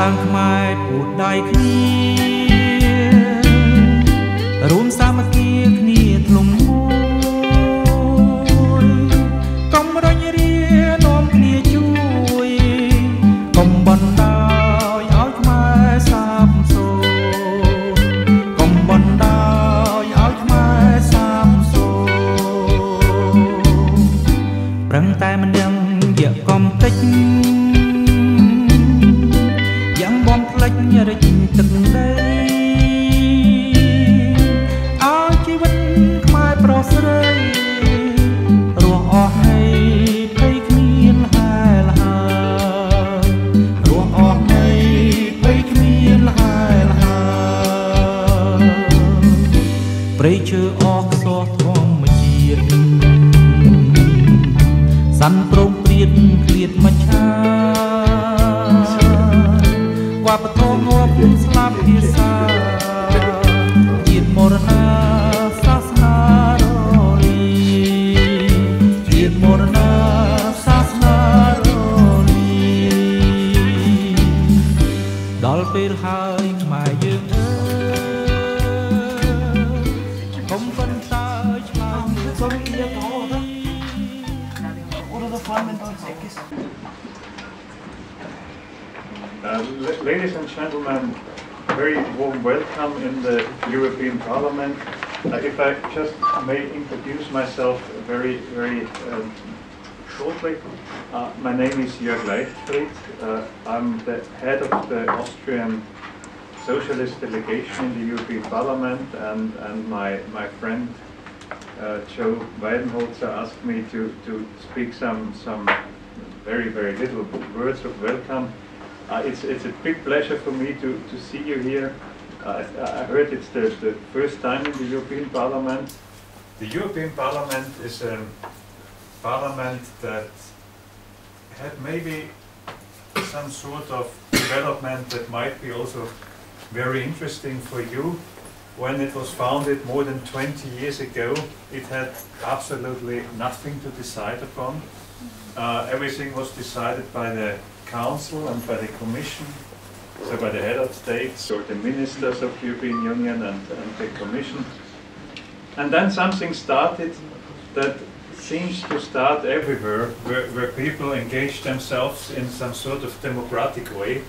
ឡើងខ្មែរពួតដៃគ្នារួមសាមគ្គីគ្នាធ្លុំមួយកុំរញរានាំគ្នាជួយកុំបណ្ដោយឲ្យខ្មែរសាបសូន្យកុំបណ្ដោយឲ្យខ្មែរសាបសូន្យប្រឹងតែមិនដឹងយកកំតិចរជទឹកដីឲ្យជីវិតខ្មែរប្រុសស្រីរស់អស់ហើយភ័យគ្មានហែលហើយរស់អស់ហើយភ័យគ្មានហែលហើយព្រៃឈើអស់ខ្សោះធម្មជាតិសន្ព្រមព្រាតឃ្លាតមច្ឆាវប្បធម៌ងាប់ស្លាប់ភាសាជាតិមរណាសាសនារលីជាតិមរណាសាសនារលីដល់ពេលហើយខ្មែរយើងអើយកុំបន្តើឆ្លើយសុំយើងហោទៅអូរទៅហ្វានមិនទៅសេកគិសLadies and gentlemen, very warm welcome in the European Parliament. If I just may introduce myself very shortly. My name is Jörg Leichtfried. I'm the head of the Austrian Socialist delegation in the European Parliament, and my friend Joe Weidenholzer asked me to speak some very little words of welcome. It's a big pleasure for me to see you here. I heard it's the first time in the European Parliament. The European Parliament is a parliament that had maybe some sort of development that might be also very interesting for you. When it was founded more than 20 years ago, it had absolutely nothing to decide upon. Everything was decided by the Council and by the Commission, so by the head of states or the ministers of the European Union and the Commission. And then something started that seems to start everywhere, where people engage themselves in some sort of democratic way.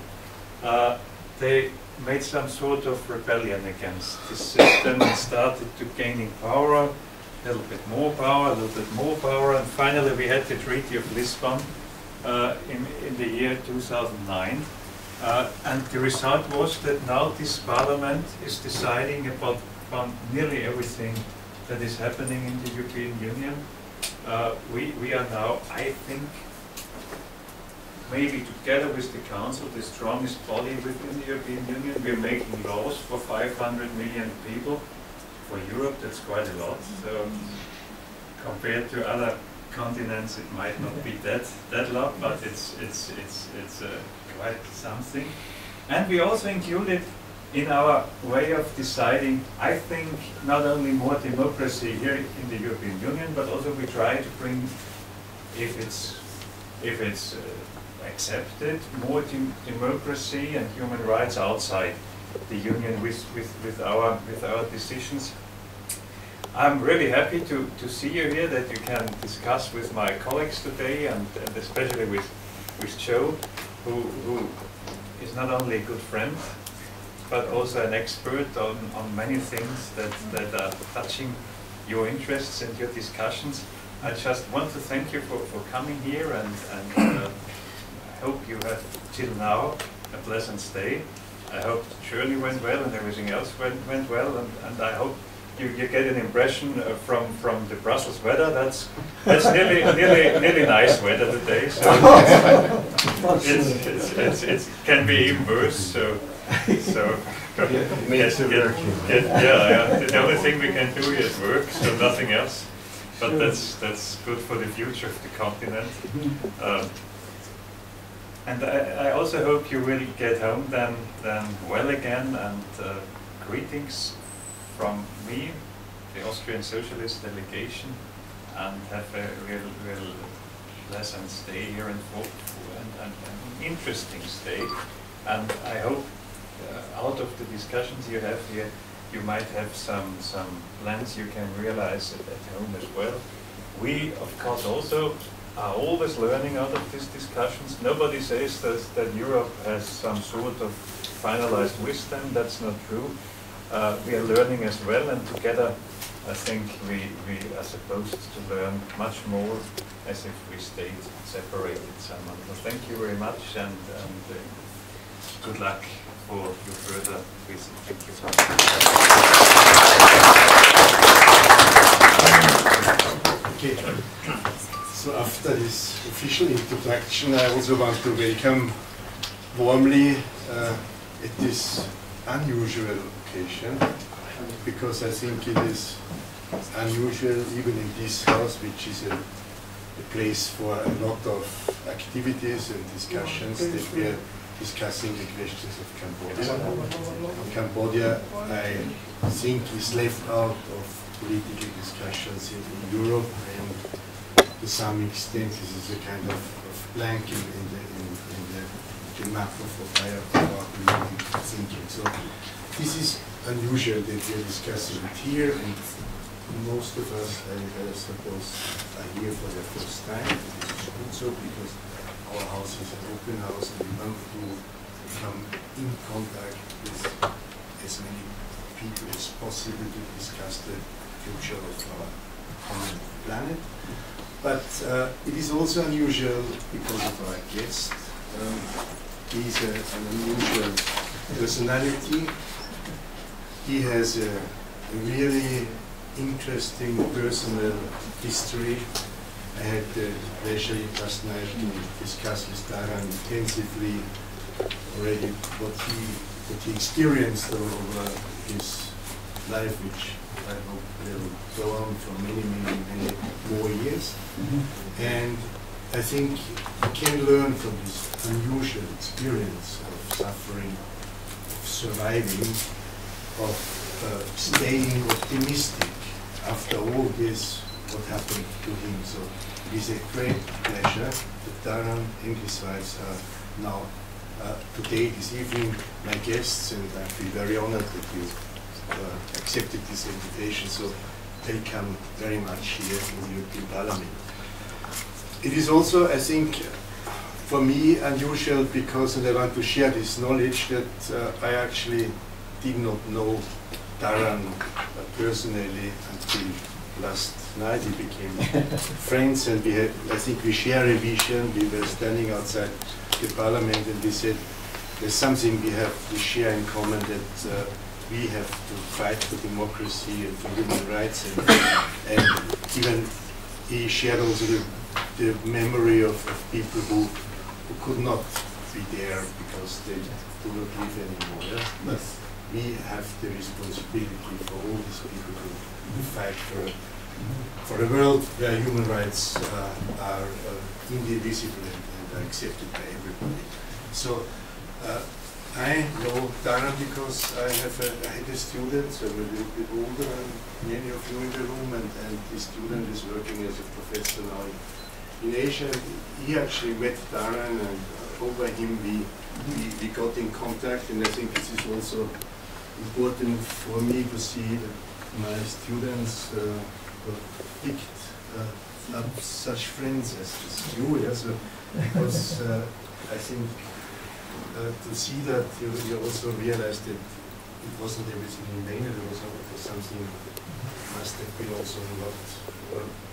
They made some sort of rebellion against this system and started to gaining power, a little bit more power, a little bit more power, and finally we had the Treaty of Lisbon in the year 2009, and the result was that now this Parliament is deciding about nearly everything that is happening in the European Union. We are now, I think, maybe together with the Council, the strongest body within the European Union. We are making laws for 500 million people. For Europe, that's quite a lot. So compared to other continents, it might not be that lot, but it's quite something. And we also included in our way of deciding, I think, not only more democracy here in the European Union, but also we try to bring, if it's accepted, more democracy and human rights outside the Union with our decisions. I'm really happy to see you here, that you can discuss with my colleagues today, and especially with Joe, who is not only a good friend, but also an expert on many things that are touching your interests and your discussions. I just want to thank you for coming here, and I hope you had till now a pleasant stay. I hope the journey went well and everything else went well, and I hope you get an impression from the Brussels weather. That's nearly nice weather today. So it can be even worse. So yes, the only thing we can do is work, so nothing else. But that's good for the future of the continent. And I also hope you will get home then well again, and greetings from me, the Austrian Socialist delegation, and have a real pleasant stay here in Frankfurt, and an interesting stay. And I hope out of the discussions you have here, you might have some plans you can realize at home as well. We, of course, also are always learning out of these discussions. Nobody says that Europe has some sort of finalized wisdom. That's not true. We are learning as well, and together I think we are supposed to learn much more as if we stayed separated somehow. So thank you very much, and good luck for your further visit. Thank you. Okay. So after this official introduction, I also want to welcome warmly at this unusual occasion, because I think it is unusual even in this house, which is a place for a lot of activities and discussions, that we are discussing the questions of Cambodia. Cambodia, I think, is left out of political discussions in Europe, and to some extent this is a kind of blank in the map of our political thinking. So this is unusual that we are discussing it here, and most of us, I suppose, are here for the first time. This is good so, because our house is an open house, and we want to come in contact with as many people as possible to discuss the future of our common planet. But it is also unusual because of our guest. He is an unusual personality. He has a really interesting personal history. I had the pleasure last night to discuss with Daran intensively already what he experienced over his life, which I hope will go on for many more years. And I think we can learn from this unusual experience of suffering, of surviving, of staying optimistic after all this, what happened to him. So it is a great pleasure that Daran and his wife are now today, this evening, my guests, and I feel very honored that you accepted this invitation. So welcome very much here in the European Parliament. It is also, I think, for me unusual because, and I want to share this knowledge, that I actually did not know Daran personally until last night. We became friends, and we had, I think we share a vision. We were standing outside the parliament, and we said there's something we share in common, that we have to fight for democracy and for human rights, and even he shared also the memory of people who could not be there because they do not live anymore. Yeah? But we have the responsibility for all these people who fight for a world where human rights are indivisible and are accepted by everybody. So I know Daran because I had a student, so I'm a little bit older than many of you in the room, and the student is working as a professor now in Asia. He actually met Daran, and over him we got in contact, and I think this is also important for me to see that my students picked up such friends as you. Yeah? So because I think to see that you also realized that it wasn't everything in vain, there was something must have been also not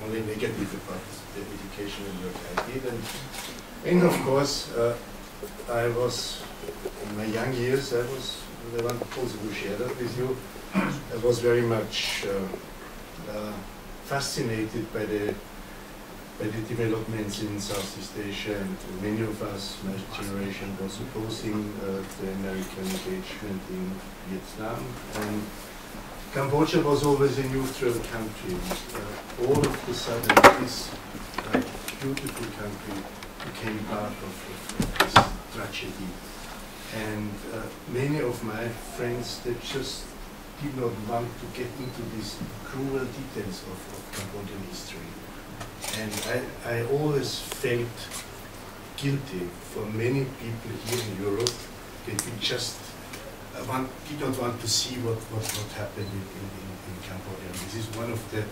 only negative about the education and work I did. And of course, I was, in my young years, I want also to share that with you. I was very much fascinated by the developments in Southeast Asia, and many of us, my generation, was opposing the American engagement in Vietnam. And Cambodia was always a neutral country. All of a sudden, this beautiful country became part of this tragedy. And many of my friends, they just did not want to get into these cruel details of Cambodian history. And I always felt guilty for many people here in Europe that we just did not want to see what happened in Cambodia. This is one of the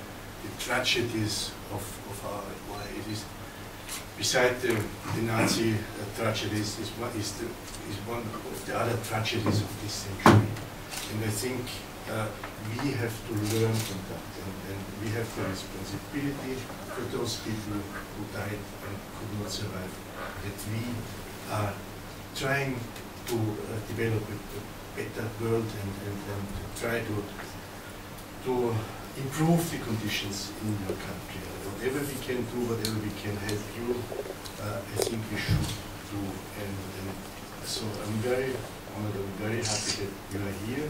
tragedies of our, why it is, beside the Nazi tragedies, is one of the other tragedies of this century. And I think we have to learn from that, and we have the responsibility for those people who died and could not survive, that we are trying to develop a better world and try to improve the conditions in your country. Whatever we can do, whatever we can help you, I think we should do. And so I'm very honored, I'm very happy that you are here,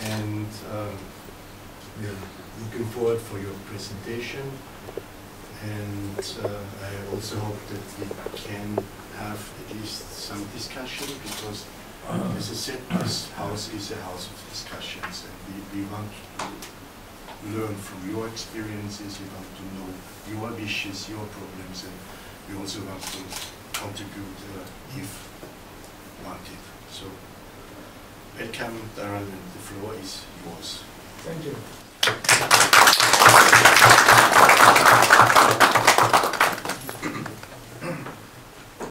and we are looking forward for your presentation. And I also hope that we can have at least some discussion, because as I said, this house is a house of discussions, and we want to learn from your experiences, we want to know your wishes, your problems, and we also want to contribute if wanted. So, welcome, Daran, and the floor is yours. Thank you.